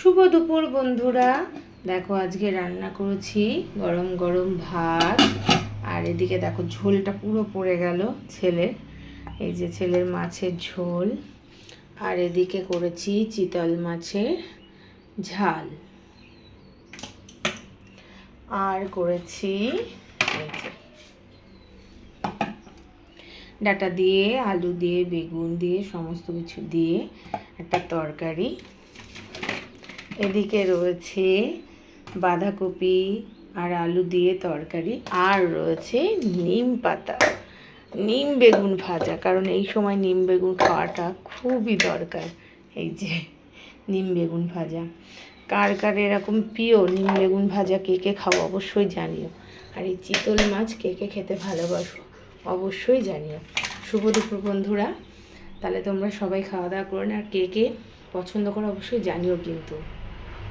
শুভ দুপুর বন্ধুরা। দেখো আজকে রান্না করেছি গরম গরম ভাত, আর এদিকে দেখো ঝোলটা পুরো পড়ে গেল ছেলের, এই যে ছেলের মাছের ঝোল। আর এদিকে করেছি চিতল মাছের ঝাল, আর করেছি এই যে ডাঁটা দিয়ে আলু দিয়ে বেগুন দিয়ে সমস্ত কিছু দিয়ে একটা তরকারি। এদিকে রয়েছে বাঁধাকপি আর আলু দিয়ে তরকারি, আর রয়েছে নিম পাতা, নিম বেগুন ভাজা, কারণ এই সময় নিম বেগুন খাওয়াটা খুবই দরকার। এই যে নিম বেগুন ভাজা, কার কার এরকম প্রিয় নিম বেগুন ভাজা, কে কে খাও অবশ্যই জানিও। আর এই চিতল মাছ কে কে খেতে ভালোবাসো অবশ্যই জানিও। শুভ দুপুর বন্ধুরা, তাহলে তোমরা সবাই খাওয়া দাওয়া করো না, আর কে কে পছন্দ করো অবশ্যই জানিও কিন্তু।